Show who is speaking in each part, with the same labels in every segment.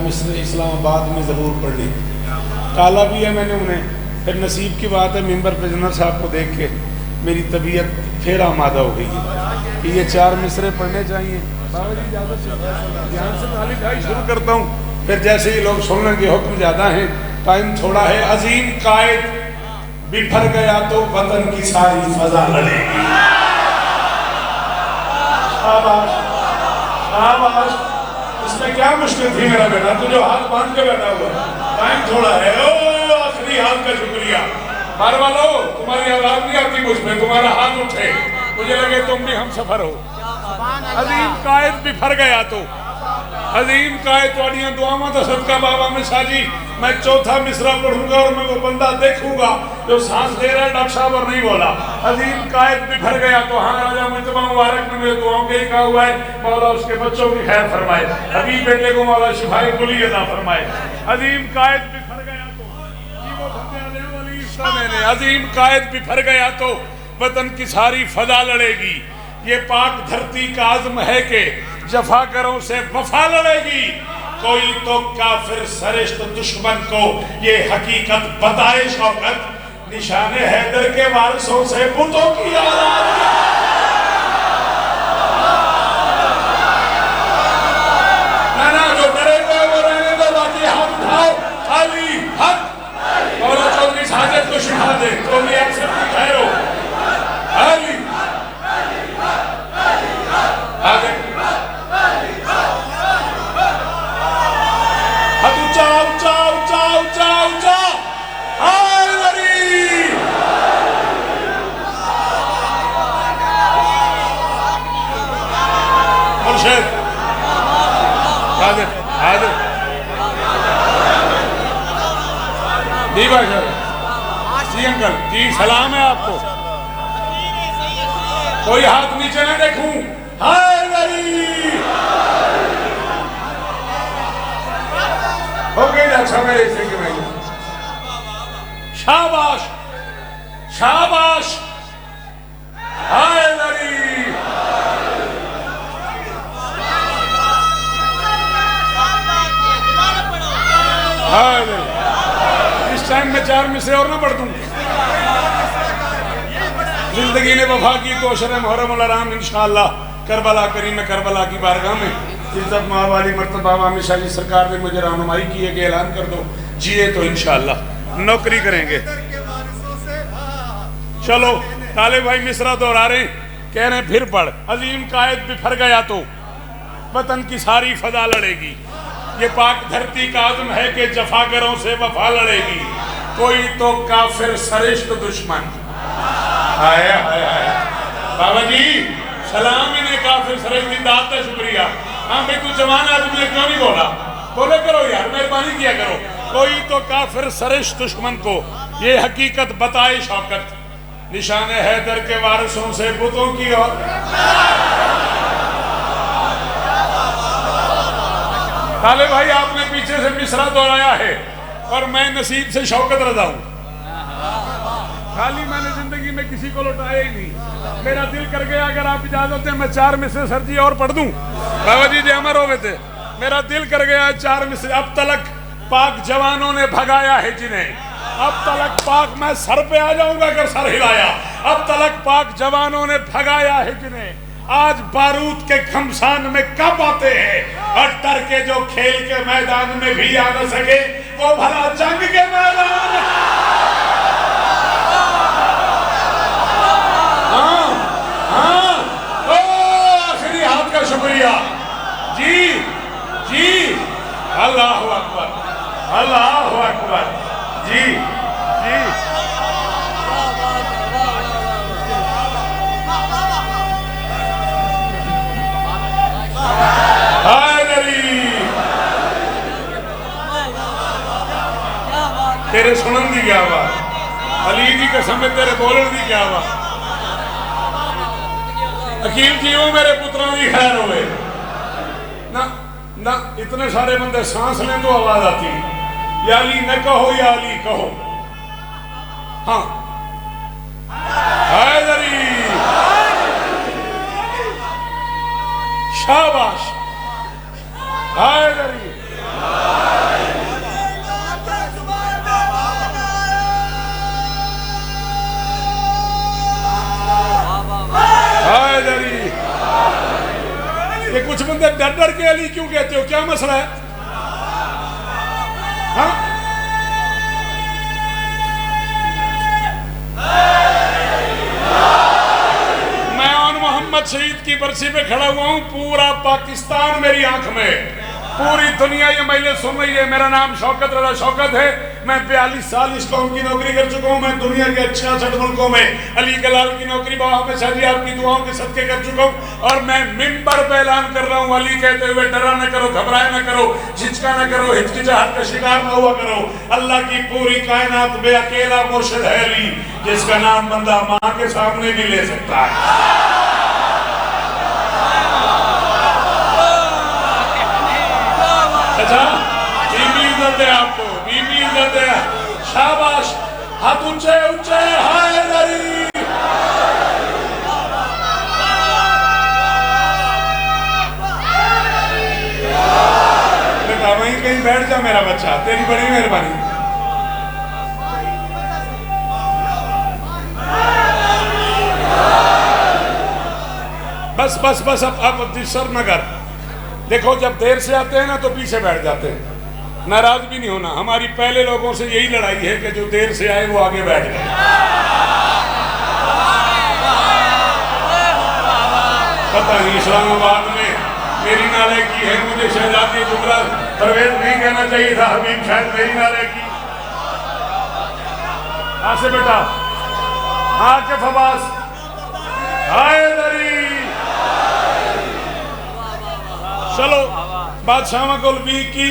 Speaker 1: मिस्र इस्लामाबाद में ज़रूर पढ़नी। टाला भी है मैंने उन्हें, फिर नसीब की बात है मिंबर पे जनरल साहब को देख के मेरी तबीयत फिर आमादा हो गई है कि ये 4 मिसरे पढ़ने चाहिए। बाबा जी इजाज़त से ध्यान से तालीम खाई शुरू करता हूँ, फिर जैसे ही लोग सुनने के हुक्म ज़्यादा हैं, टाइम थोड़ा है। अजीम कायद बिफर गया तो वतन की सारी फजा लड़ेगी। शाबाश शाबाश, इसमें क्या मुश्किल थी मेरा बेटा, तू जो हाथ बांध के बैठा हुआ, टाइम थोड़ा है। ओ आखिरी हाथ का शुक्रिया। बार वालों तुम्हारी आवाज नहीं आती मुझ में, तुम्हारा हाथ उठे, मुझे लगे तुम भी हम सफर हो। अजीम कायद बिफर गया तो, अजीम कायद थोड़ियां दुआवां दा सदका बाबा मिसा जी मैं चौथा मिसरा पढ़ूंगा और मैं वो बंदा देखूंगा जो सांस ले रहा है डॉक्टर साहब और नहीं बोला। अजीम कायद बिफर गया तो हाँ राजा मुजतबा मुबारक ने मेरे दुआओं के कहा हुआ है मौला उसके बच्चों की खैर फरमाए, हबीब बेटे को मौला शिफाए कुली अता फरमाए। अजीम कायद बिफर गया तो मैंने, अजीम कायद बिफर गया तो वतन की सारी फजा लड़ेगी। ये पाक धरती का आज़म है कि जफाकरों से वफा लड़ेगी। कोई तो काफिर सरिश्त दुश्मन को ये हकीकत बताए शौकत, निशाने हैदर के वारिसों से बुतों की आज़ादी। ना जो डरे हुए वो रहने दो, बाकी हाथ उठाओ। अली हक मौला चौधरी साजिद को शिफा दे, तो भी आप सबकी खैर हो। अली आगे हाथ ऊंचा ऊंचा ऊंचा ऊंचा ऊंचा। मुर्शिद हाजिर हाजिर जी भाई जी अंकल जी सलाम है आपको। कोई हाथ नीचे ना देखूं। हो गई अच्छा मेरे इसे कि मैं शाबाश शाबाश हैदरी। इस टाइम में 4 मिसरे और ना पढ़ दूं। जिंदगी ने वफा की तो अशर मुहर्रम उल हराम इंशाअल्लाह करबला करीम करबला की बारगाह में इज्जत मावाली मर्तबा हमेशा जी सरकार ने मुझे रहनुमाई की है कि ऐलान कर दो, जिए तो इंशाअल्लाह नौकरी करेंगे। चलो ताले भाई मिसरा दोहरा रहे, कह रहे फिर पढ़। अजीम कायद बिफर गया तो वतन की सारी फजा लड़ेगी। ये पाक धरती का आज़म है कि जफाकरों से वफा लड़ेगी। कोई तो काफिर सरिश्त दुश्मन। आया आया आया बाबा जी सलाम इन्हें काफिर सरिश्त दाद का शुक्रिया। हाँ भाई तू जवान आदमी क्यों नहीं बोला, बोले करो यार मेहरबानी किया करो। कोई तो काफिर सरिश्त दुश्मन को ये हकीकत बताए शौकत, निशाने हैदर के वारिसों से बुतों की और ताले भाई आपने पीछे से मिसरा दोहराया है और मैं नसीब से शौकत रजा हूं। खाली मैंने जिंदगी में किसी को लौटाया ही नहीं। मेरा दिल कर गया अगर आप इजाजत दें मैं 4 मिसरे सर जी और पढ़ दूं। बाबा जी अमर हो गए थे, मेरा दिल कर गया 4 मिसरे। अब तलक पाक जवानों ने भगाया है जिन्हें, अब तलक पाक मैं सर पे आ जाऊंगा अगर सर हिलाया। अब तलक पाक जवानों ने भगाया है जिन्हें, आज बारूद के घमसान में कब आते हैं और डर के जो खेल के मैदान में भी आ न सके वो भला जंग के मैदान। हाँ हाँ आखिरी हाथ का शुक्रिया जी जी। अल्लाह अकबर अल्लाह अकबर जी जी। तेरे सुनन दी क्या आवाज, अली की कसम है तेरे बोलन दी क्या आवाज। अकील जी वो मेरे पुत्रों की खैर होवे ना ना। इतने सारे बंदे सांस लें तो आवाज आती है। या अली न कहो या अली कहो। हाँ हैदरी शाबाश हैदरी। क्या मसला है? हाँ? मैं और मोहम्मद शहीद की बरसी पे खड़ा हुआ हूं, पूरा पाकिस्तान मेरी आंख में, पूरी दुनिया ये महिला सुन रही है। मेरा नाम शौकत रजा शौकत है। मैं 42 साल इस कौम की नौकरी कर चुका हूँ। मैं दुनिया के 66 मुल्कों में अली कलाल की नौकरी में शादी आपकी दुआओं के सदके कर चुका हूँ। और मैं मिंबर पे ऐलान कर रहा हूँ, अली कहते हुए डरा न करो, घबराए न करो, झिझका न करो, हिचकिचाहट का शिकार न हुआ करो। अल्लाह की पूरी कायनात में अकेला मुर्शिद है अली, जिसका नाम बंदा माँ के सामने भी ले सकता है। अच्छा, बीबी इज्जत है आपको, बीबी इज्जत है। शाबाश, हाथ ऊंचे ऊंचे, हाय दरी। बेटा वहीं कहीं बैठ जा मेरा बच्चा, तेरी बड़ी मेहरबानी। बस बस बस, अब डिस्टर्ब न कर। देखो, जब देर से आते हैं ना तो पीछे बैठ जाते हैं। नाराज भी नहीं होना, हमारी पहले लोगों से यही लड़ाई है कि जो देर से आए वो आगे बैठ गए। पता नहीं इस्लामाबाद में मेरी नालायकी है, मुझे शहजादी जुमला परवेज नहीं कहना चाहिए था, हबीब शायद मेरी नालायकी। आसे बेटा, हाँ के फबास, हाय दरी। चलो, बादशाह को 21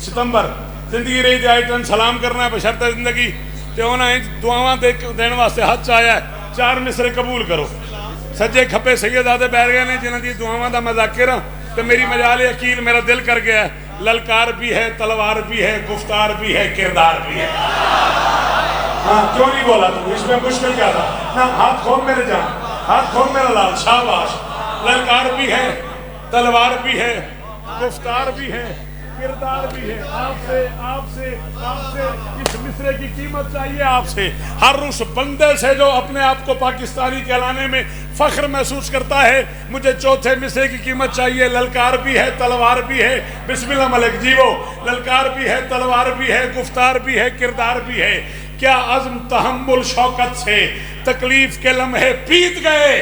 Speaker 1: सितंबर जिंदगी रही थी आइटन सलाम करना है बशर्ते जिंदगी ते होना है दुआवां देने वास्ते हाथ चाया है। 4 मिसरे कबूल करो। सज्जे खपे सैयदादे बैठ गए ने जिन्हां दी दुआवां दा मजाकिरा ते मेरी मजाल अकील मेरा दिल कर गया है। ललकार भी है, तलवार भी है, गुफ्तार भी है, किरदार भी है। हाँ, क्यों नहीं बोला तू? इसमें मुश्किल क्या था ना? हाथ खोल मेरे जान, हाथ खोल मेरा लाल। शाबाश। ललकार भी है, तलवार भी है, गुफ्तार भी है, किरदार भी है। आपसे आपसे आपसे इस मिसरे की कीमत चाहिए आपसे। हर उस बंदे से जो अपने आप को पाकिस्तानी कहलाने में फख्र महसूस करता है, मुझे चौथे मिसरे की कीमत चाहिए। ललकार भी है, तलवार भी है। बिस्मिल्लाह मलिक जीवो। ललकार भी है, तलवार भी है, गुफ्तार भी है, किरदार भी है। क्या अज़्म तहम्मुल शौकत से तकलीफ के लम्हे बीत गए।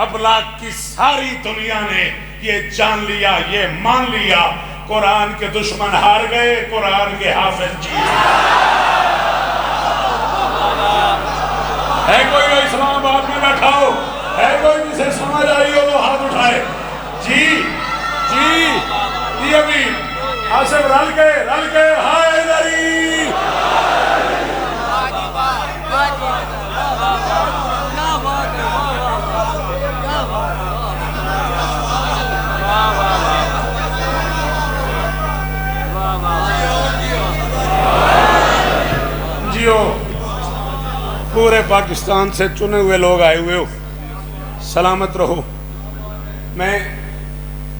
Speaker 1: अब लाख की सारी दुनिया ने ये जान लिया, ये मान लिया, कुरान के दुश्मन हार गए, कुरान के हाफिज जीत। है कोई जो इस्लामाबाद में बैठा हो, है कोई जिसे समझ आई हो, वो हाथ उठाए। जी जी जी, अभी आसिफ रल के हाय दरी। जियो, पूरे पाकिस्तान से चुने हुए लोग आए हुए हो, सलामत रहो। मैं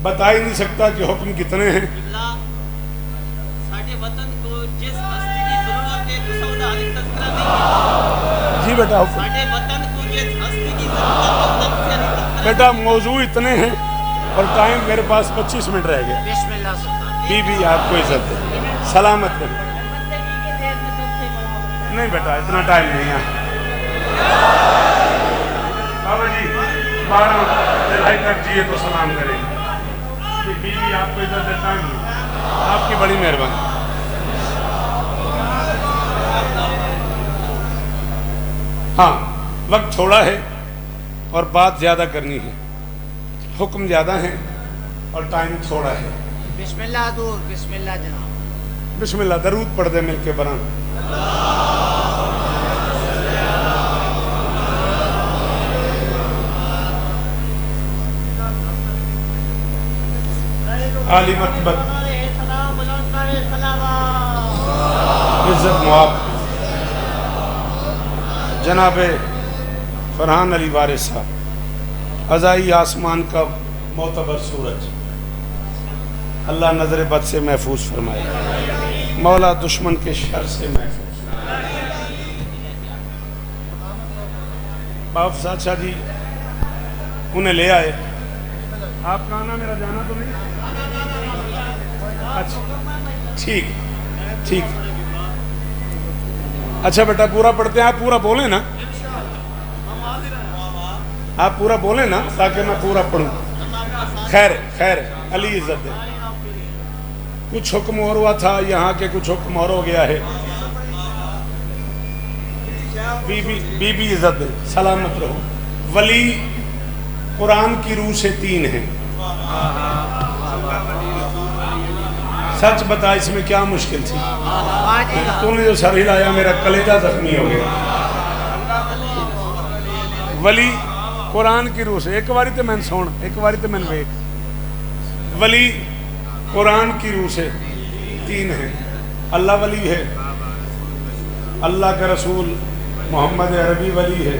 Speaker 1: बता ही नहीं सकता कि हुक्म कितने हैं। जी बेटा, बेटा मौजू इतने हैं और टाइम मेरे पास 25 मिनट रह गया। बीबी आपको इज्जत है, सलामत रहे। नहीं बेटा, इतना टाइम नहीं है। बाबा जी 12 तक जिए तो सलाम करेंगे। बीबी आपको इज्जत देता है, आपकी बड़ी मेहरबानी। हाँ, वक्त थोड़ा है और बात ज़्यादा करनी है, हुक्म ज़्यादा है और टाइम थोड़ा है।
Speaker 2: बिस्मिल्लाह दूर, बिस्मिल्लाह जनाब,
Speaker 1: बिस्मिल्लाह। दरूद पढ़ दे मिलके बना। आली मरतबत इज्जत मुआब जनाब फरहान अली वारिस साहब, अज़ाई आसमान का मोतबर सूरज, अल्लाह नज़र बद से महफूज फरमाए, मौला दुश्मन के शर से महफूज। बाप सादशाह जी उन्हें ले आए। आपका आना मेरा जाना तो नहीं। अच्छा ठीक ठीक। अच्छा बेटा पूरा पढ़ते हैं, आप पूरा बोले ना, आप पूरा बोले ना ताकि मैं पूरा पढ़ूं। खैर खैर अली इज्जत दे। कुछ हुक्म और हुआ था, यहाँ के कुछ हुक्म और हो गया है। बीबी बीबी इज्जत दे, सलामत रहो। वली कुरान की रूह से 3 हैं। सच बता इसमें क्या मुश्किल थी? तूने जो सर हिलाया मेरा कलेजा जख्मी हो गया। वली कुरान की रूह से, एक बारी तो मैंने सुन, एक बारी तो मैंने वेख। वली कुरान की रूह से 3 हैं। अल्लाह वली है, अल्लाह का रसूल मोहम्मद अरबी वली है,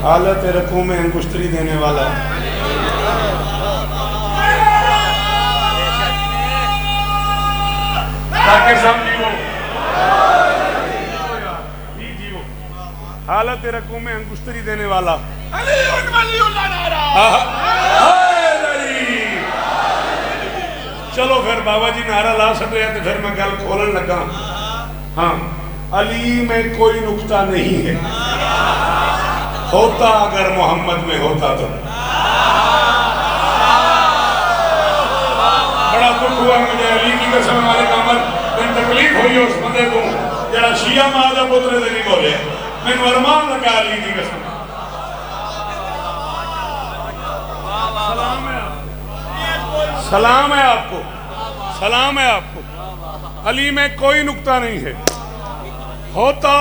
Speaker 1: हालत रकू में अंगुश्तरी देने वाला है। हालत रकू में अंगुश्तरी देने वाला। चलो फिर बाबा जी नारा ला सकते हैं तो फिर मैं गल खोलन लगा। हाँ, अली में कोई नुक्ता नहीं है, होता अगर मोहम्मद में होता तो। बड़ा दुख हुआ मुझे, अली की कसम हमारे कमर में तकलीफ हुई उस बंदे को जरा शिया मां का पुत्र नहीं बोले। मैं अरमान लगा अली की कसम। सलाम है आपको, सलाम है आपको। अली में कोई नुक्ता नहीं है, होता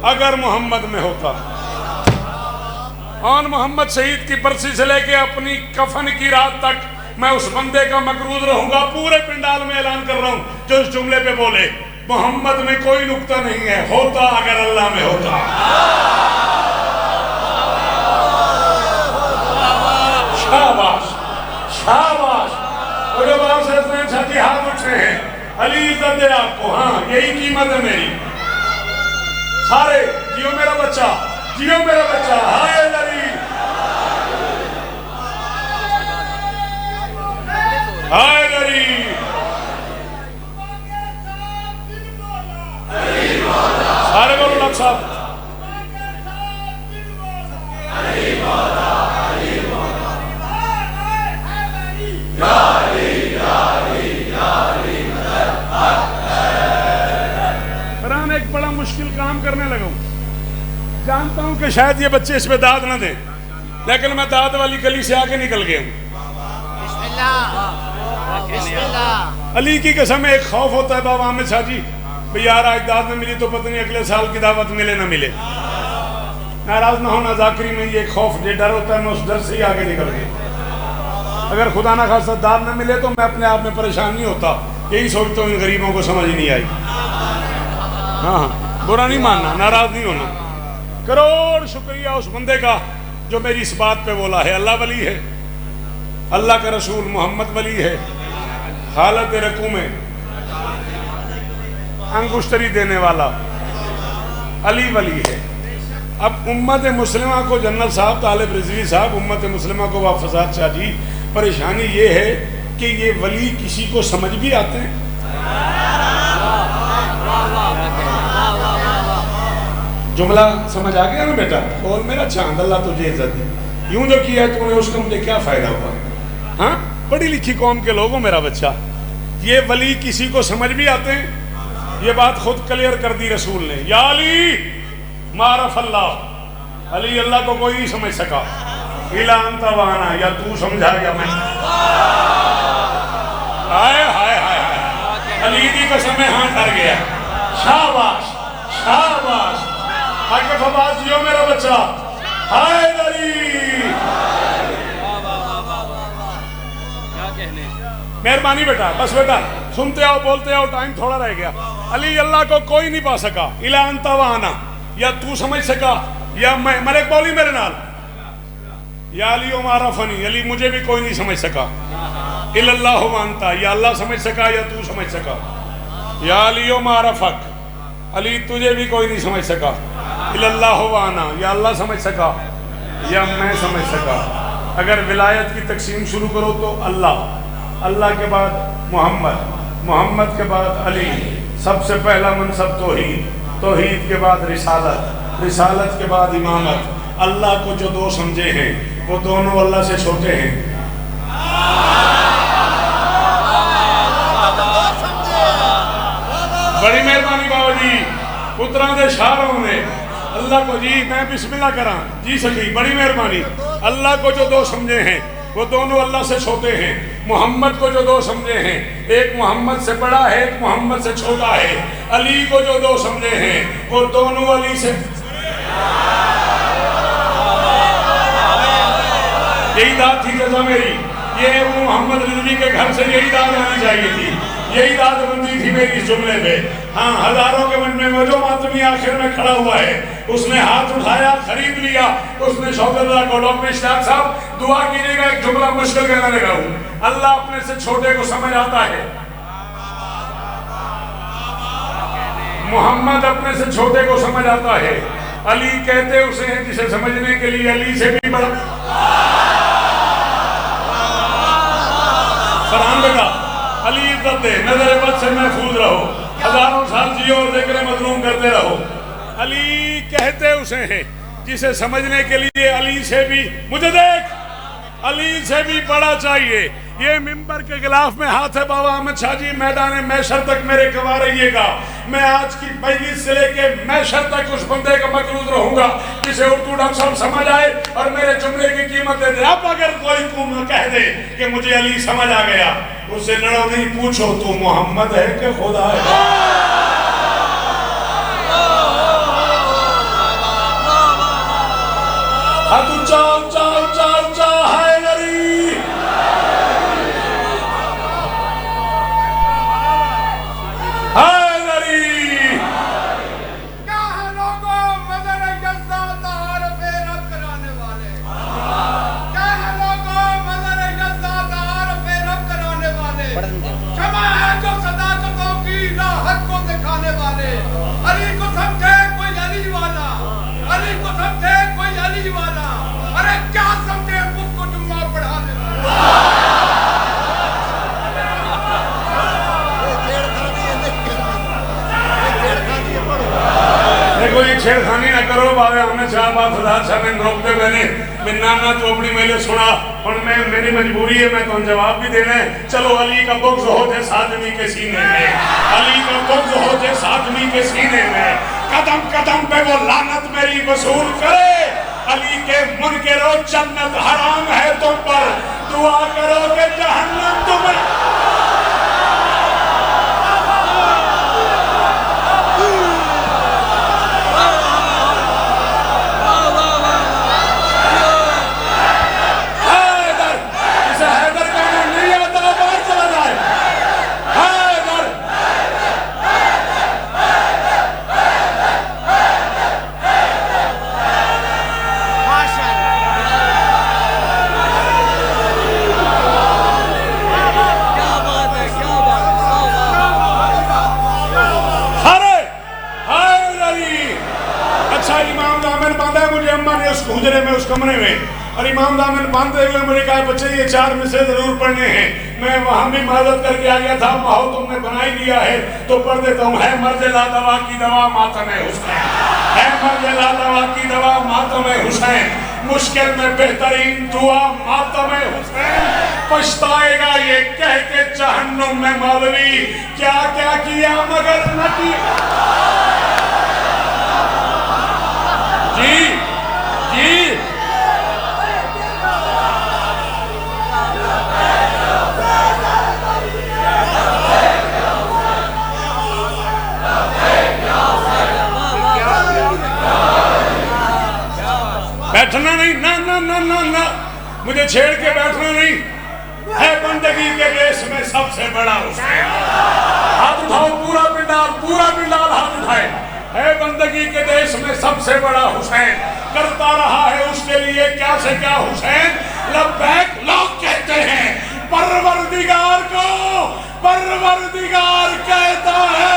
Speaker 1: अगर मोहम्मद में होता। और मोहम्मद शहीद की बरसी से लेके अपनी कफन की रात तक मैं उस बंदे का मकरूज रहूंगा। पूरे पिंडाल में ऐलान कर रहा हूं जो इस जुमले पे बोले मोहम्मद में कोई नुक्ता नहीं है, होता अगर अल्लाह में होता। शाबाश शाबाश। साथी हाथ उठ रहे हैं, अली इज्जत दे आपको। हाँ यही कीमत है मेरी। सारे जियो मेरा बच्चा, जियो मेरा बच्चा। हाय अली, हाय अली। सारे बोलो डॉक्टर साहब। एक बड़ा मुश्किल काम करने लगा हूं। जानता हूं कि शायद ये बच्चे इसमें दाद ना दें, लेकिन मैं दाद वाली गली से आके निकल गया हूं। अली की कसम एक खौफ होता है बाबा आमिर शाह जी, भाई यार आज दाद न मिली तो पता नहीं अगले साल की दावत मिले ना मिले। नाराज ना होना जाकरी में ये खौफ ये डर होता है, मैं उस डर से ही आगे निकल गया। अगर खुदा ना खासा दाद न मिले तो मैं अपने आप में परेशान नहीं होता, यही सोचता हूँ इन गरीबों को समझ ही नहीं आई। हाँ हाँ, बुरा नहीं मानना, नाराज नहीं होना। करोड़ शुक्रिया उस बंदे का जो मेरी इस बात पे बोला है। अल्लाह वली है, अल्लाह का रसूल मोहम्मद वली है, हालत रकू में अंगुश्तरी देने वाला अली वली है। अब उम्मत मुस्लिमा को जनरल साहब तालिब रिजवी साहब, उम्मत मुस्लिमा को वाफजात शाह जी, परेशानी ये है कि ये वली किसी को समझ भी आते हैं। जुमला समझ आ गया ना बेटा? बोल मेरा चांद, अल्लाह तुझे इज्जत दे। यूं जो किया तूने उसका मुझे क्या फायदा हुआ? हाँ, पढ़ी लिखी कौम के लोगों मेरा बच्चा, ये वली किसी को समझ भी आते हैं। ये बात खुद क्लियर कर दी रसूल ने, या अली मारफ अल्लाह। अली अल्लाह को कोई नहीं समझ सका, इला अंता वाना, या तू समझा या मैं। हाय हाय हाय हाय, अली की कसम में हाथ डर गया। शाबाश शाबाश, आगे फबाज जियो मेरा बच्चा। हाय अली, मेहरबानी बेटा, बस बेटा सुनते आओ बोलते आओ, टाइम थोड़ा रह गया। अली अल्लाह को कोई नहीं पा सका, इला अंता वाना, या तू समझ सका या मैं। मलिक बोली मेरे नाल, या अली उमारा फनी, अली मुझे भी कोई नहीं समझ सका। इल्लल्लाह वांता, या अल्लाह समझ सका या तू समझ सका। या अली उमारा फक, अली तुझे भी कोई नहीं समझ सका। इल्लल्लाह वाना, या अल्लाह समझ सका या मैं समझ सका। अगर विलायत की तकसीम शुरू करो तो अल्लाह, अल्लाह के बाद मोहम्मद, मोहम्मद के बाद अली, सबसे पहला मनसब तौहीद, तौहीद के बाद रिसालत, रिसालत के बाद इमामत। अल्लाह को जो दो समझे हैं वो दोनों अल्लाह से छोटे हैं। बड़ी मेहरबानी बाबा जी, पुत्रा दे शारों ने अल्लाह को जी मैं बिस्मिल्लाह करा जी सकी, बड़ी मेहरबानी। अल्लाह को जो दो समझे हैं वो दोनों अल्लाह से छोटे हैं। मोहम्मद को जो दो समझे हैं, एक मोहम्मद से बड़ा है, एक मोहम्मद से छोटा है। अली को जो दो समझे हैं वो दोनों अली से। यही दाद थी जजा मेरी, ये मोहम्मद रिजवी के घर से यही दाद आनी चाहिए थी, यही दाद बनती थी मेरी इस जुमले पे। हाँ, हजारों के मन में वो जो मातमी आखिर में खड़ा हुआ है, उसने हाथ उठाया, खरीद लिया, उसने शौकतल्ला को डॉक्टर इश्ताक साहब दुआ कीजिएगा, एक जुमला मुश्किल कहने लगा हूँ। अल्लाह अपने से छोटे को समझ आता है, मोहम्मद अपने से छोटे को समझ आता है, अली कहते उसे हैं जिसे समझने के लिए अली से भी बड़ा। फरहान बेटा, अली इज्जत दे, नजर बद से महफूज रहो, हजारों साल जियो और जिक्र मजलूम करते रहो। अली कहते उसे हैं जिसे समझने के लिए अली से भी, मुझे देख, अली से भी बड़ा चाहिए। ये मिंबर के गिलाफ में हाथ है बाबा अहमद शाह जी, मैदान मैशर तक मेरे गवा रहिएगा। मैं आज की मजलिस से लेके मैशर तक उस बंदे का मकरूज रहूंगा जिसे उर्दू डॉक्टर साहब समझ आए और मेरे जुमले की कीमत दे दे। अब अगर कोई तुम कह दे कि मुझे अली समझ आ गया, उससे लड़ो नहीं, पूछो तू मोहम्मद है कि खुदा है। हाथ ऊंचा ऊंचा ऊंचा ऊंचा है नरी, हाय नरी।
Speaker 3: क्या है लोगों मदर यज़्दा तारफ़ रब कराने वाले, क्या है लोगों मदर यज़्दा तारफ़ रब कराने वाले, क्षमा है जो सदाकतों की राहत को दिखाने वाले। अली को समझे कोई अली वाला, अली को समझे कोई अली वाला, अरे क्या समझे मुझको जुम्मा पढ़ाने वाला।
Speaker 1: देखो ये छेड़खानी ना करो बाबे, हमने शाह फदाद साहब ने रोकते मैंने नाना चोपड़ी मेले सुना और मैं, मेरी मजबूरी है, मैं तो जवाब भी देना है। चलो अली का बुग़्ज़ हो जैसे आदमी के सीने में, अली का बुग़्ज़ हो जैसे आदमी के सीने में, कदम कदम पे वो लानत मेरी वसूल करे। अली के मुनकरो जन्नत हराम है तुम पर, दुआ करो कि जहन्नम तुम्हें। हुजरे में उस कमरे में और इमाम दामन बांधते हुए मुझे कहा बच्चे ये 4 मिसरे जरूर पढ़ने हैं। मैं वहां भी मदद करके आ गया था, माहौल तुमने बना ही दिया है तो पढ़ देता हूँ। है मर्द ला दवा की दवा मातम हुसैन, है मर्द ला दवा की दवा मातम हुसैन, मुश्किल में बेहतरीन दुआ मातम हुसैन, पछताएगा ये कह के जहन्नुम में मौलवी क्या क्या किया मगर न किया। जी जी बैठना नहीं, ना ना ना ना ना, मुझे छेड़ के बैठना नहीं है। बंदगी के देश में सबसे बड़ा हुसैन, हाथ उठाओ पूरा पिंडाल, पूरा पिंडाल हाथ उठाए। है बंदगी के देश में सबसे बड़ा हुसैन, करता रहा है उसके लिए क्या से क्या हुसैन। लब्बैक लोग कहते हैं परवरदिगार को, परवरदिगार कहता है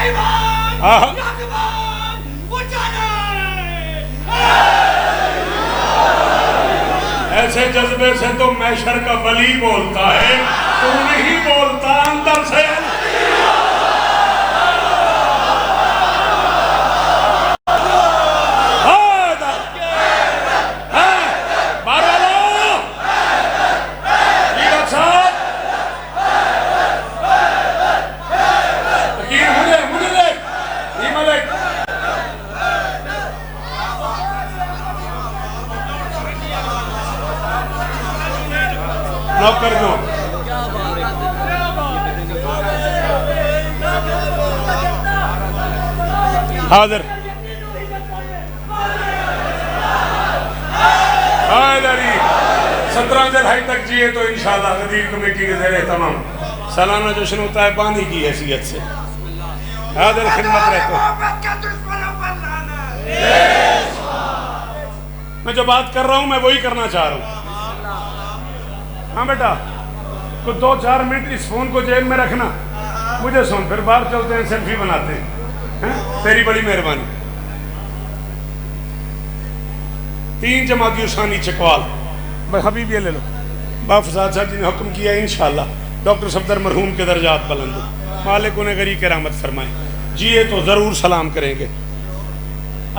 Speaker 3: ईमान
Speaker 1: आहा।
Speaker 3: यकबार उजाला
Speaker 1: ऐसे जज्बे से तो मैशर का वली बोलता है, तू नहीं बोलता अंदर से। कर दो हाजिर हाजिरी 17 जुलाई तक जिए तो इंशाल्लाह गदीर कमेटी के ज़ेरे तमाम सालाना जश्न होता है पानी की हैसियत से। हाजिर खिदमत रहते मैं जो बात कर रहा हूँ मैं वही करना चाह रहा हूँ। हाँ बेटा कुछ 2-4 मिनट इस फोन को जेब में रखना, मुझे सुन, फिर बाहर चलते हैं सेल्फी बनाते हैं। तेरी बड़ी मेहरबानी। 3 जमाती उसानी चकवाल हबीब ये ले लो। बाफजाद साहब जी ने हुक्म किया इंशाल्लाह डॉक्टर सफदर मरहूम के दर्जात बुलंद मालिक उन्हें गरी करामत फरमाए। जिए तो ज़रूर सलाम करेंगे।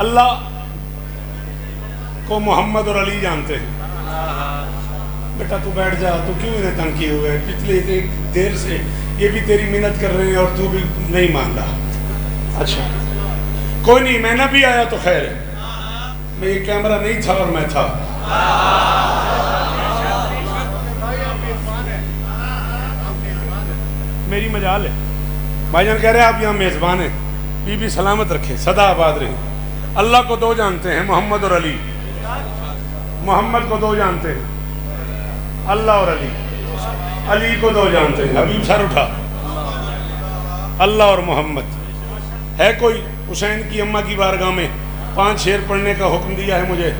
Speaker 1: अल्लाह को मोहम्मद और अली जानते हैं। बेटा तू बैठ जा, तू क्यों इन्हें तंग किए हुए है? पिछले देर से ये भी तेरी मिन्नत कर रहे हैं और तू भी नहीं मान रहा। अच्छा कोई नहीं, मैं ना भी आया तो खैर है। मैं ये कैमरा नहीं था और मैं था। मेरी मजाल है। भाईजान कह रहे हैं आप यहाँ मेज़बान हैं। बीबी सलामत रखे, सदा आबाद रहे। अल्लाह को 2 जानते हैं, मोहम्मद और अली। मोहम्मद को 2 जानते हैं, अल्लाह और अली। अली को 2 जानते हैं, हबीब सर उठा, अल्लाह और मोहम्मद। है कोई हुसैन की अम्मा की बारगाह में 5 शेर पढ़ने का हुक्म दिया है मुझे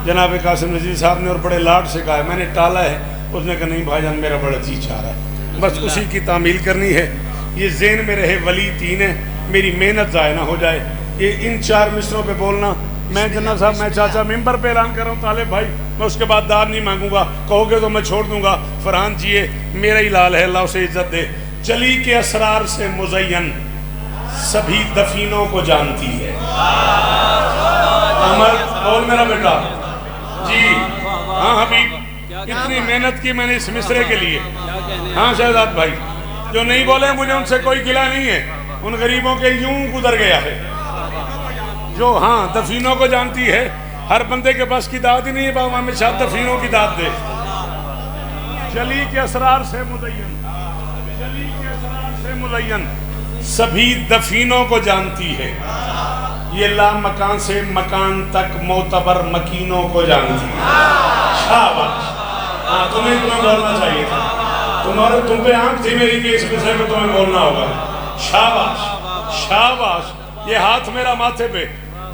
Speaker 1: जनाब कासिम नज़ीर साहब ने, और बड़े लाड से कहा है। मैंने टाला है, उसने कहा नहीं भाईजान मेरा बड़ा जी चाह रहा है, बस उसी की तामील करनी है। ये ज़हन में रहे वली 3 है, मेरी मेहनत ज़ाया ना हो जाए। ये इन 4 मिसरों पे बोलना। मैं जन्ना साहब, मैं चाचा मिंबर पे ऐलान कर रहा हूँ तालिब भाई, मैं उसके बाद दाद नहीं मांगूंगा, कहोगे तो मैं छोड़ दूंगा। फरहान जिए मेरा ही लाल है, अल्लाह उसे इज्जत दे। चली के असरार से मुज़य्यन सभी दफीनों को जानती है। अमर बोल मेरा बेटा जी। हाँ हबीब, इतनी मेहनत की मैंने इस मिसरे के लिए। हाँ शहजाद भाई, जो नहीं बोले मुझे उनसे कोई गिला नहीं है, उन गरीबों के यूं गुजर गया है जो हाँ दफीनों को जानती है। हर बंदे के पास की दाद ही नहीं है, बाबा में शायद दफीनों की दाद दे। चली के असरार से मुज़य्यन, चली के असरार से मुज़य्यन सभी दफीनों को जानती है। ये ला मकान से मकान तक मोतबर मकीनों को जानती है। शाबाश। हाँ तुम्हें बोलना चाहिए था, तुम पे आंख थी मेरी कि इस विषय में तुम्हें बोलना होगा। शाबाश शाबाश। ये हाथ मेरा माथे पे,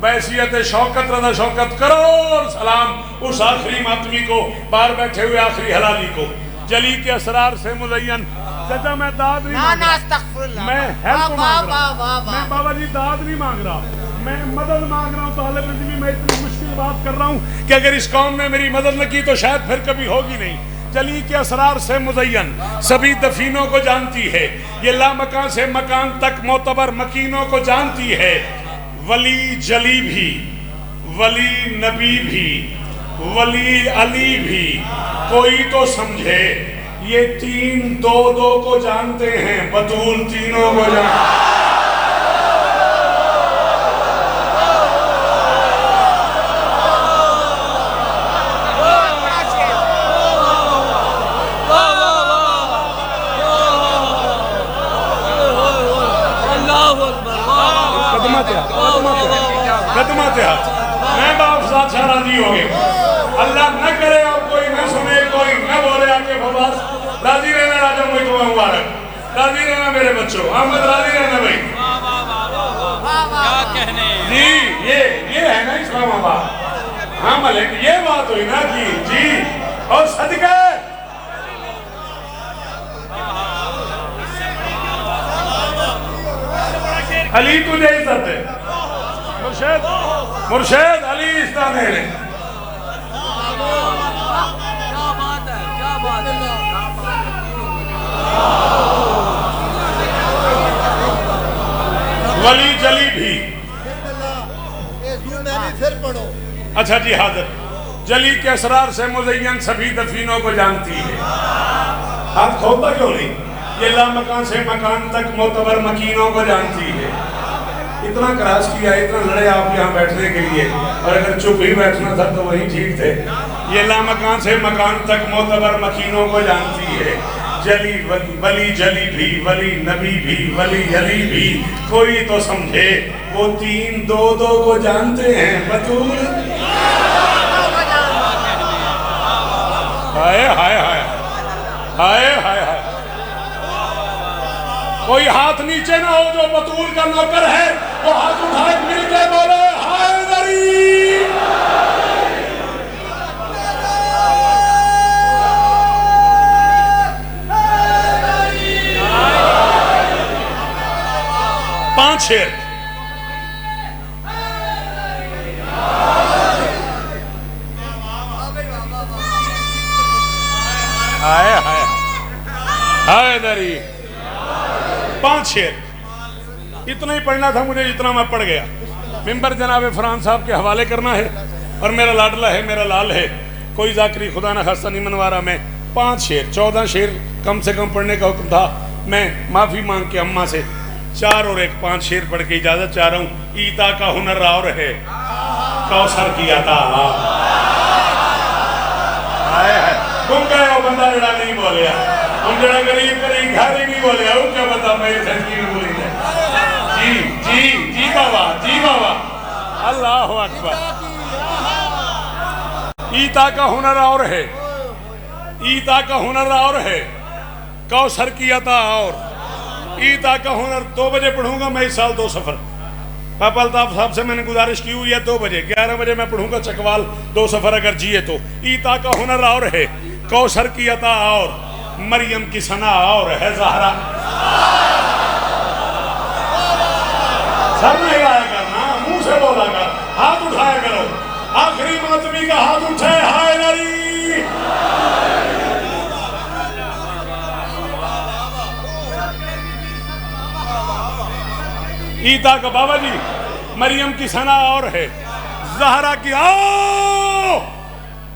Speaker 1: बैसियत शौकत रज़ा शौकत करो और सलाम उस आखिरी मातमी को, बाहर बैठे हुए आखिरी हलाली को। जली के असरार से मुज़य्यन। चाचा मैं दाद नहीं मांग रहा, मैं हेल्प मांग रहा, मैं बाबा जी दाद नहीं मांग रहा, मैं मदद मांग रहा हूँ। तालिब इल्म, मैं इतनी मुश्किल बात कर रहा हूँ कि अगर इस कौम ने मेरी मदद न की तो शायद फिर कभी होगी नहीं। जली के असरार से मुज़य्यन सभी दफीनों को जानती है। ये ला मकान से मकान तक मोतबर मकीनों को जानती है। वली जली भी, वली नबी भी, वली अली भी, कोई तो समझे। ये 3 2 को जानते हैं, बतूल तीनों को जानते। मैं बाप शाह राजी हो गए। अल्लाह न करे और कोई न सुने, कोई न बोले आके फवास। राजी रहना राजा, मुझे तुम्हें मुबारक। राजी रहना मेरे बच्चों, अहमद राजी रहना भाई। क्या कहने जी, ये है ना इस्लामाबाद। हाँ मलिक, ये बात हुई ना कि जी और सदका अली तुझे इज्जत है। मुर्शद मुर्शद अली इज्जत दे रहे।
Speaker 2: क्या बात है, क्या बात है।
Speaker 1: वली जली भी।
Speaker 3: फिर पढ़ो।
Speaker 1: अच्छा जी हाजिर। जली के असरार से मुज़य्यन सभी दफीनों को जानती है। हाथ खोलता क्यों नहीं? ये लामकान से मकान तक मोतबर मकीनों को जानती है। इतना क्रॉस किया, इतना लड़े आप यहाँ बैठने के लिए, और अगर चुप ही बैठना था तो वही ठीक थे। ये लामकान से मकान तक मोतबर मकीनों को जानती है। जली वली जली भी, वली नबी भी, वली अली भी, कोई तो समझे वो तीन दो दो को जानते हैं। बतूल हाय हाय हाय हाय हाय हाय। कोई हाथ नीचे ना हो जो बतूल का नौकर है, वो हाथ उठाए मिलके बोले हाय दरी। पांच शेर। हाय हाय हाय दरी। पांच शेर। इतना ही पढ़ना था मुझे, जितना मैं पढ़ गया। मिंबर जनाब फरहान साहब के हवाले करना है, और मेरा लाडला है, मेरा लाल है, कोई जाकरी खुदा ना खास्ता नहीं मनवा रहा मैं। 5 शेर 14 शेर कम से कम पढ़ने का हुक्म था। मैं माफ़ी मांग के अम्मा से 4 और 1 5 शेर पढ़ के इजाज़त चाह रहा हूँ। ईता का हुनर और है, कौसर किया था। गुम गए वो बंदा जरा नहीं बोलिया, हम जरा गरीब गरीब घर ही नहीं बोलिया। वो क्या बता मेरी जिंदगी में बोली है। जी जी जी बाबा, जी बाबा, अल्लाह अकबर। ईता का हुनर और है, ईता का हुनर और है, कौसर की अता और। ईता का हुनर 2 बजे पढ़ूंगा मैं इस साल 2 सफ़र। पापा अल्ताफ साहब से मैंने गुजारिश की हुई है 2 बजे, 11 बजे मैं पढ़ूंगा चकवाल 2 सफ़र अगर जिए तो। ईता का हुनर और है, कौसर की अता और, मरियम की सना और है ज़हरा। सर नहीं लाया करना, मुंह से बोला कर, हाथ उठाया करो। आखिरी मातमी का हाथ उठे, हाय नारी। ईता का बाबा जी, मरियम की सना और है, ज़हरा की आओ।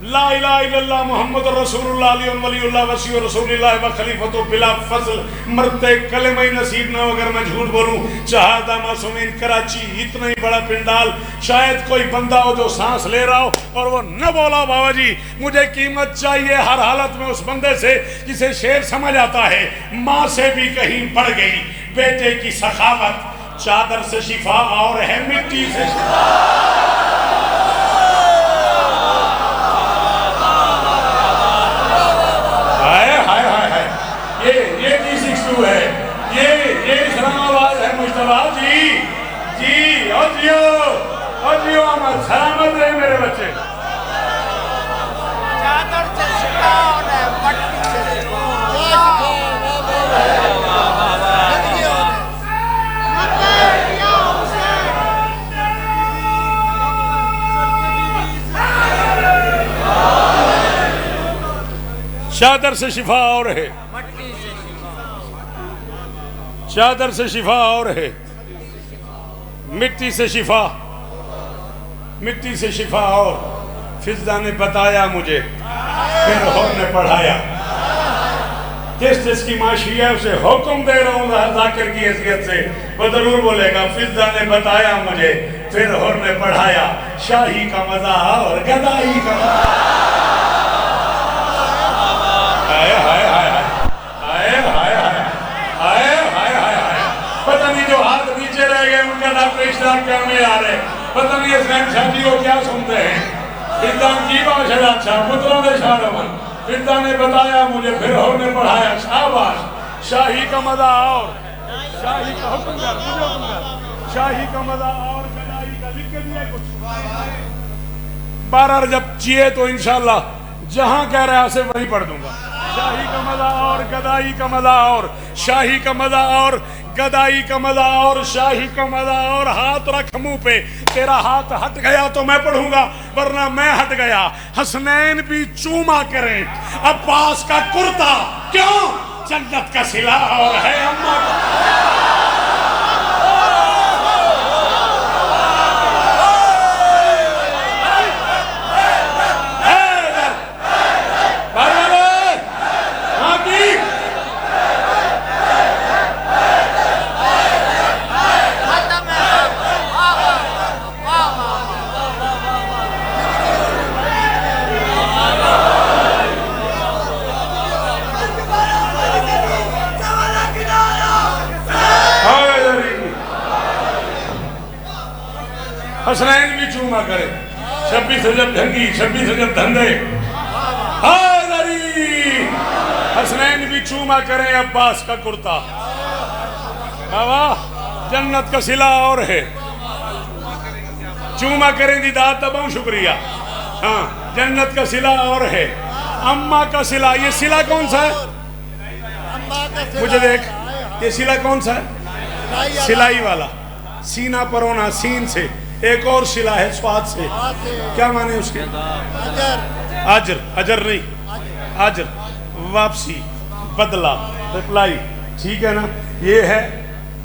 Speaker 1: ला इलाहा इल्लल्लाह मुहम्मद रसूलुल्लाह अली वलीउल्लाह वसी रसूलुल्लाह व खलीफतु बिला फज़ल। मरते कलमा ही नसीब ना हो अगर मैं झूठ बोलूं। शहादा मासूमीन कराची, इतना ही बड़ा पिंडाल, शायद कोई बंदा हो जो सांस ले रहा हो और वो न बोला बाबा जी मुझे कीमत चाहिए हर हालत में उस बंदे से जिसे शेर समझ आता है। माँ से भी कहीं बढ़ गई बेटे की सखावत, चादर से शिफा और है मिट्टी से शिफा। हाय हाय हाय हाय। ये T62 है, ये इस्लामाबाद है। मुश्तबा जी जी और जियो अहमद, सलामत रहे मेरे बच्चे।
Speaker 2: चादर से शिफा और है, मट्टी से शिफा।
Speaker 1: चादर से शिफा और है, चादर से शिफा और है, मिट्टी से शिफा, मिट्टी से शिफा और। फिज़ा ने बताया मुझे, फिर होर ने पढ़ाया। जिस जिसकी माशी है उसे हुक्म दे रहा हूँ जाकिर की हैसियत से, वो जरूर बोलेगा फिज़ा ने बताया मुझे, फिर होर ने पढ़ाया। शाही का मजा और गदाई का हाय हाय हाय हाय हाय हाय हाय हाय हाय हाय। पता नहीं जो हाथ नीचे रह गए उनका डॉक्टर इस्लाम क्या में आ रहे, पता नहीं इस्लाम शादी को क्या सुनते हैं। इस्लाम की बात अच्छा पुत्रों के शारमन। फिज़ा ने बताया मुझे, फिर होने पढ़ाया। शाबाश। शाही का मजा और, शाही का हुक्म कर, मुझे हुक्म कर। शाही का मजा और गदाई का लिख के दिया कुछ 12 जब जिए तो इंशाल्लाह जहां कह रहा है वहीं पढ़ दूंगा। शाही का मजा और, गदाई का मजा और, शाही का मजा और, गदाई का मजा और शाही का मजा और हाथ रख मुंह पे, तेरा हाथ हट गया तो मैं पढ़ूंगा वरना मैं हट गया। हसनैन भी चूमा करें अब्बास का कुर्ता, क्यों? जन्नत का सिला और है अम्मा का। हसनैन भी चूमा करे, 26 रजब ढंगी 26 रजब धंधे। हसनैन भी चूमा करें अब्बास का कुर्ता। वाह, जन्नत का सिला और है। चूमा करें दीदार तबाऊ शुक्रिया। हाँ, जन्नत का सिला और है। अम्मा का सिला, ये सिला कौन सा है? मुझे देख, ये सिला कौन सा है? सिलाई वाला, सीना परोना सीन से। एक और सिला है स्वाद से, क्या माने उसके? अजर, अजर नहीं, अजर, वापसी, बदला, रिप्लाई, ठीक है ना? ये है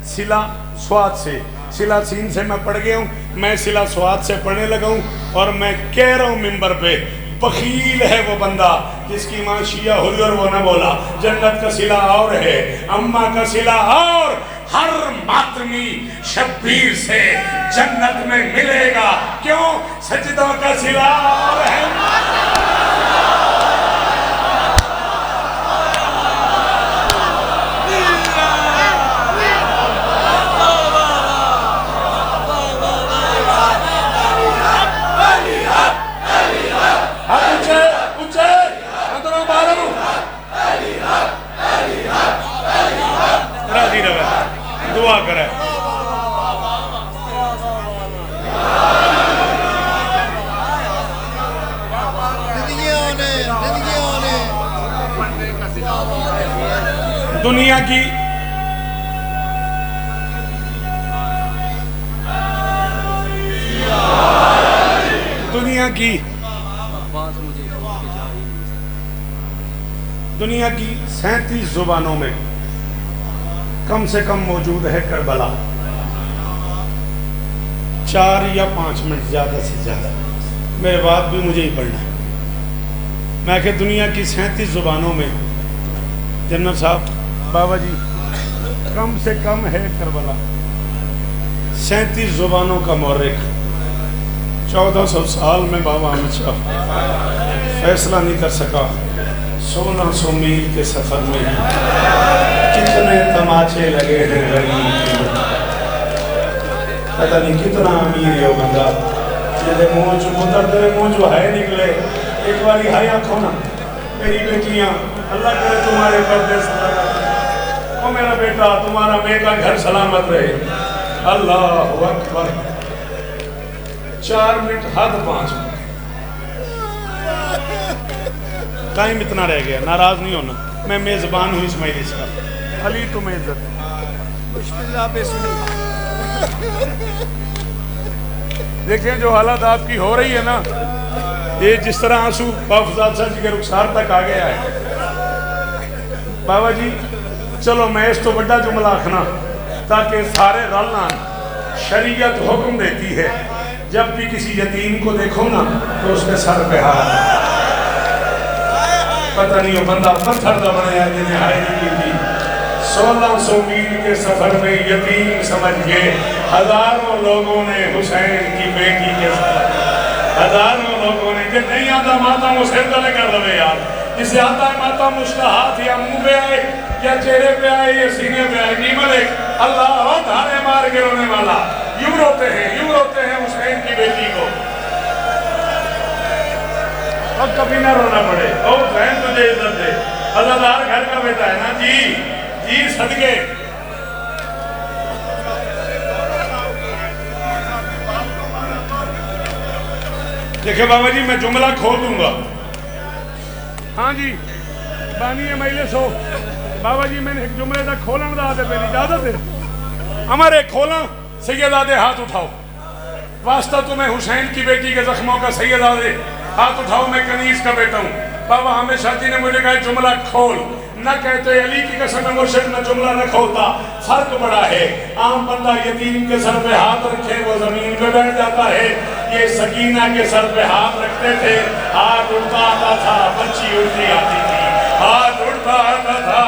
Speaker 1: सिला स्वाद से। सिला सीन से मैं पढ़ गया हूँ, मैं सिला स्वाद से पढ़ने लगा हूँ। और मैं कह रहा हूँ मिंबर पे, बखील है वो बंदा जिसकी माँ शिया हुई और वो न बोला। जन्नत का सिला और है, अम्मा का सिला और। हर मातमी शब्बीर से जन्नत में मिलेगा, क्यों? सजदों का सिला और है। दुआ करे। दुनिया की दुनिया की 37 जुबानों में कम से कम मौजूद है करबला। 4 या 5 मिनट ज़्यादा से ज़्यादा, मेरे बाद भी मुझे ही पढ़ना है। मैं कि दुनिया की 37 ज़ुबानों में जन्नत साहब बाबा जी कम से कम है करबला। 37 ज़ुबानों का मौरख। 1400 साल में बाबा अहमद शाह फैसला नहीं कर सका। 1600 मील के सफ़र में कितने तमाचे लगे हैं गरीब, पता नहीं कितना अमीर हो बंदा जिसे मुँह चो पुत्र तेरे मुँह जो है निकले। एक बारी हाय आँखों ना, मेरी बेटियाँ अल्लाह करे तुम्हारे पर्दे सलामत। ओ मेरा बेटा, तुम्हारा बेटा घर सलामत रहे। अल्लाह अकबर। 4 मिनट हद 5 मिनट। टाइम इतना रह गया, नाराज नहीं होना। मैं मेजबान हूँ इस मजलिस का, अली तुम्हें इज्जत देखें जो हालत आपकी हो रही है ना, ये जिस तरह आंसू बाफजाद साहब जी के रुखसार तक आ गया है। बाबा जी चलो मैं इस तो बड़ा जुमला आखना ताकि सारे रलना। शरीयत हुक्म देती है जब भी किसी यतीम को देखो ना तो उसके सर पे हाथ। पता नहीं वो बंदा पत्थर दा बनाया जिन्हें हाय नहीं की थी। 1600 मील के सफर में यतीम समझ के हजारों लोगों ने हुसैन की बेटी के साथ, हजारों लोगों ने, जो नहीं आता माता उसे तले कर रहे यार, जिसे आता है माता उसका हाथ या मुंह पे आए या चेहरे पे आए या सीने पे आए, नहीं मिले अल्लाह धारे मार के रोने वाला। यूं रोते हैं हुसैन की बेटी को। अब कभी ना रोना पड़े। ओ बहन तुझे इज्जत दे, अज़ादार घर का बेटा है ना जी, जी सदके। देखिए बाबा जी मैं जुमला खोल दूंगा। हाँ जी बानी है मैले सो बाबा जी मैंने एक जुमले का खोलन दा ते मेरी इजाजत है। हमारे खोला सैयदादे हाथ उठाओ, वास्ता तुम्हें हुसैन की बेटी के जख्मों का, सैयदादे हाथ उठाओ, मैं कनीज का बेटा हूँ। बाबा हमेशा जी ने मुझे कहा जुमला खोल, न कहते अली की कसम में मुर्शिद में जुमला न खोलता। फर्क बड़ा है, आम बंदा यतीम के सर पे हाथ रखे वो जमीन पे बैठ जाता है, ये सकीना के सर पे हाथ रखते थे, हाथ उठता आता था, बच्ची उठती आती थी, हाथ उठता आता था,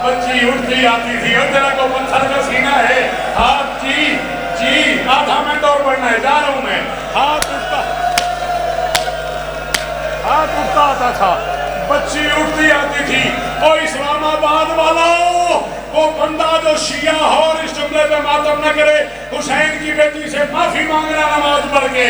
Speaker 1: बच्ची उठती आती थी। और तेरा को पत्थर का सीना है, हाथ जी आधा मिनट और बढ़ना है, जा रहा हूं मैं। हाथ उठता आता था, बच्ची उठती आती थी। और इस्लामाबाद वालों, वो बंदा जो शिया हो और इस जुमले पे मातम न करे, हुसैन की बेटी से माफी मांगना नमाज पढ़ के,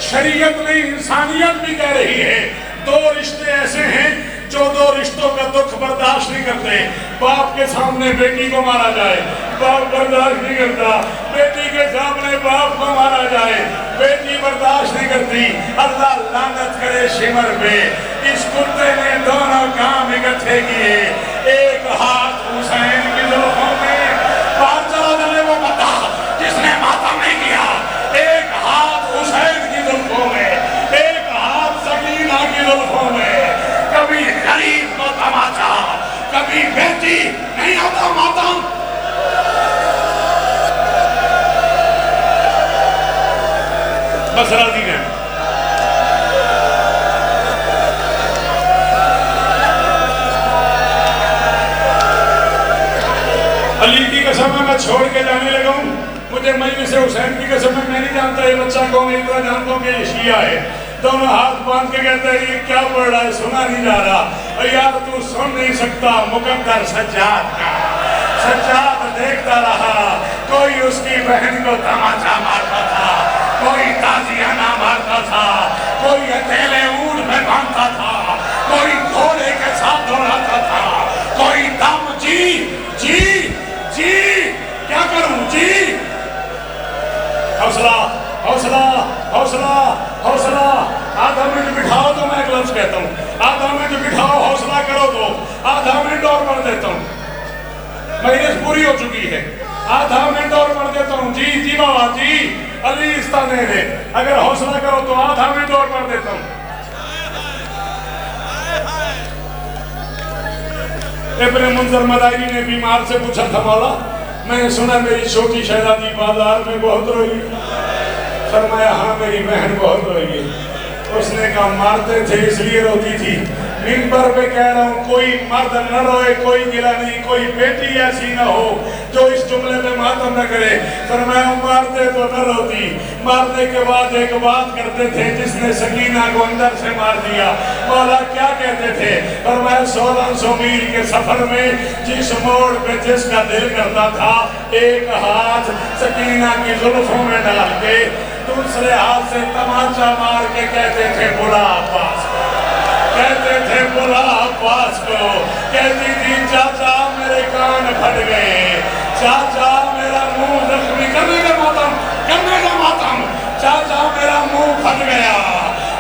Speaker 1: शरीयत नहीं इंसानियत भी कह रही है। दो रिश्ते ऐसे हैं जो दो रिश्तों का दुख बर्दाश्त नहीं करते। बाप के सामने बेटी को मारा जाए, बाप बर्दाश्त नहीं करता, बेटी के सामने बाप को मारा जाए, बेटी बर्दाश्त नहीं करती। अल्लाह लानत करे शिमर पे, इस कुत्ते ने दोनों काम इकट्ठे किए। एक हाथ हुसैन की जुल्फों में, बाहर चला जाने वो बता जिसने मातम नहीं किया। एक हाथ हुसैन की जुल्फों में, एक हाथ सकीना की जुल्फों में। कभी गरीब को तमाचा, कभी बेटी नहीं आता मातम। बस राजी है। अली की कसम मैं छोड़ के जाने लगा हूँ, मुझे मजलिस हुसैन की कसम मैं नहीं जानता ये बच्चा कौन है, इतना जानता हूँ कि ये शिया है। दोनों हाथ बांध के कहते हैं ये क्या पढ़ रहा है, सुना नहीं जा रहा। और यार तू सुन नहीं सकता, मुकद्दर सज्जाद का, सज्जाद देखता रहा। कोई उसकी बहन को तमाचा मारता था, कोई ताजियाना मारता था, कोई अकेले ऊंट में बांधता था, कोई घोड़े के साथ दौड़ाता था, कोई दम जी क्या करूं जी। हौसला हौसला हौसला हौसला। आधा मिनट बिठाओ तो मैं एक लफ्ज कहता हूँ, आधा मिनट बिठाओ, हौसला करो तो आधा मिनट और पढ़ देता हूँ। मजलिस पूरी हो चुकी है, आधा मिनट और पढ़ देता हूँ। जी बाबा जी, अली इस्ताने ने, अगर हौसला करो तो आधा मिनट और पढ़ देता हूँ। इब्ने मुंजर मदारी ने बीमार से पूछा था, मौला मैंने सुना मेरी छोटी शहजादी बाजार में बहुत रोई। फरमाया हाँ मेरी बहन बहुत रोई है। उसने कहा मारते थे इसलिए रोती थी। मिंबर पे कह रहा हूँ कोई मर्द न रोए, कोई गिला नहीं, कोई बेटी ऐसी न हो जो इस जुमले में मातम न करे। फरमाया मारते तो न रोती, मारने के बाद एक बात करते थे, जिसने सकीना को अंदर से मार दिया मौला क्या कहते थे। फरमाया 1600 मील के सफर में जिस मोड़ पे जिसका दिल करता था, एक हाथ सकीना की जुल्फों में डाल के दूसरे हाथ से तमाचा मार के कहते थे बुला अब्बास, कहते थे बुला अब्बास को। कहती थी चाचा मेरे कान फट गए, चाचा मेरा मुंह जख्मी, करने का मातम, करने का मातम, चाचा मेरा मुंह फट गया,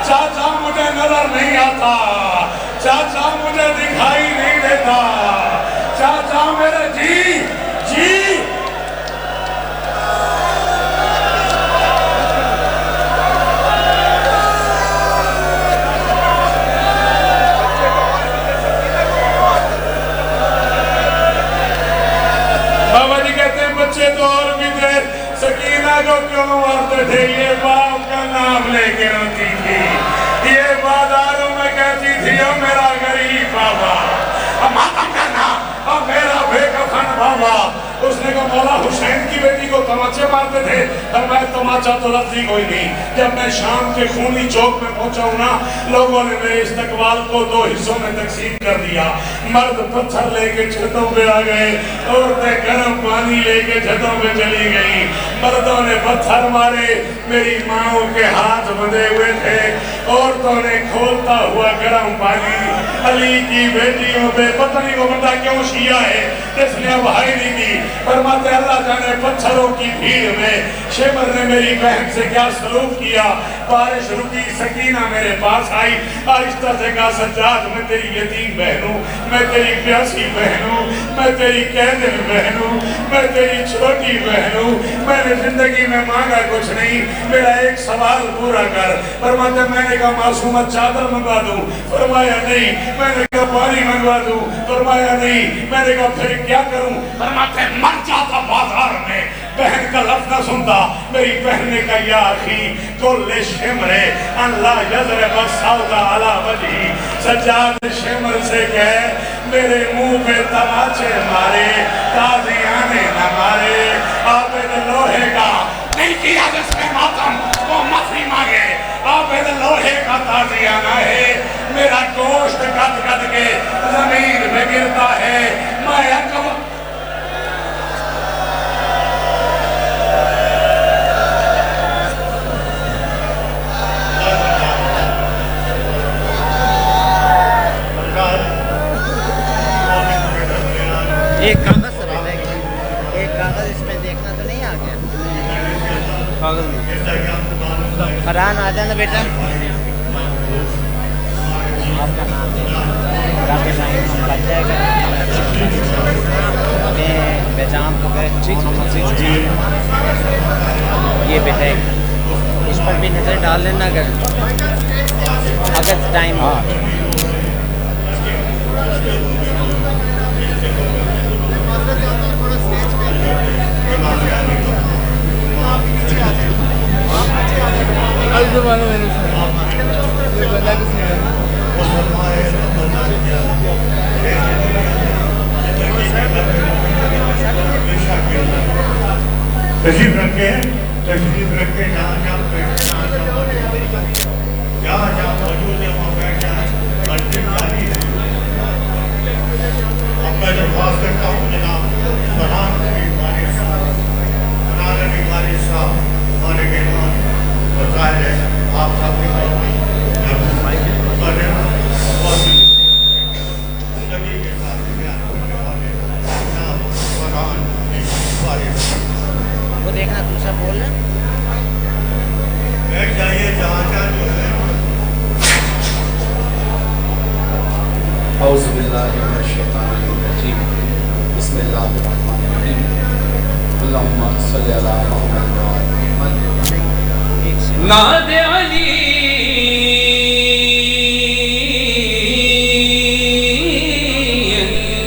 Speaker 1: चाचा मुझे नजर नहीं आता, चाचा मुझे दिखाई नहीं देता, चाचा मेरे जी। बच्चे तो और भी थे, सकीना को क्यों मारते थे, ये बाप का नाम लेके रोती थी, ये बाजारों में कहती थी ओ मेरा गरीब बाबा, अब मातम करना, अब मेरा बेकफन बाबा। उसने कहा मौला हुसैन की बेटी को तमाचे मारते थे। और मैं तमाचा तो लफ्जी कोई नहीं। जब मैं शाम के खूनी चौक में पहुंचा हूं ना, लोगों ने मेरे इस्तकबाल को 2 हिस्सों में तकसीम कर दिया। मर्द पत्थर लेके छतों पे आ गए, औरतें गर्म पानी लेके छतों पे चली गई। मर्दों ने पत्थर मारे, मेरी माओ के हाथ बंधे हुए थे, औरतों ने खोलता हुआ गर्म पानी अली की बेटियों पे, पता नहीं वो बंदा क्यों शिया है इसने भाई नहीं की। फरमाते अल्लाह जाने पत्थरों की भीड़ में शिमर ने मेरी बहन से क्या सलूक किया। बारिश रुकी, सकीना मेरे पास आई, आहिस्ता से कहा सज्जाद मैं तेरी यतीम बहन हूँ, मैं तेरी प्यासी बहन हूँ, मैं तेरी कैदिन बहन हूँ, मैं तेरी छोटी बहन हूँ, मैंने जिंदगी में मांगा कुछ नहीं, मेरा एक सवाल पूरा कर। फरमाते मैंने कहा मासूमत चादर मंगवा दूँ, फरमाया नहीं। मैंने कहा पानी मंगवा दूँ, फरमाया नहीं। मैंने कहा फिर क्या करूँ, फरमाते मर जाता बाजार में, बहन का लफ्ज़ न सुनता। मेरी बहन ने कहा या अखी कुल्ले शिमरे अल्लाह यज़रे बसाउदा अला वजी, सज्जाद शिमर से कह मेरे मुंह पे तमाचे मारे, ताज़ियाने न मारे, आबिद लोहे का नहीं किया जिसने मातम वो माफी मांगे, आबिद लोहे का ताज़ियाना है, मेरा गोश्त गद गद के जमीन में गिरता है, मैं अकबर
Speaker 4: एक कागज से बेटा, एक कागज इसमें देखना तो नहीं आ गया कागज में। फरहान आ जाना बेटा, आपका नाम काफ़ी टाइम बच जाएगा। मैं बेजाम तो गए जी, ये बेटा इस पर भी नज़र डाल लेना अगर टाइम हो।
Speaker 1: तशरीफ रखे, तशरीफ रखे, जहाँ जहाँ मौजूद है वहाँ बैठ जाए। अंतिम जारी है। अब मैं दरख्वास्त करता हूँ जनाब फरहान वारिस साहब हमारे मेहमान और जाहिर है आप सबके जिंदगी के साथ बयान करने वाले जनाब फरहान वारिस
Speaker 4: वो देखना दूसरा बोल रहे
Speaker 1: बैठ जाइए जहाँ जो है।
Speaker 5: औज़ुबिल्लाहिमिनश्शैतानिर्रजीम, बिस्मिल्लाहिर्रहमानिर्रहीम, अल्लाहुम्मा सल्लि अला मुहम्मद व आलि मुहम्मद।
Speaker 4: एक से
Speaker 5: ना दे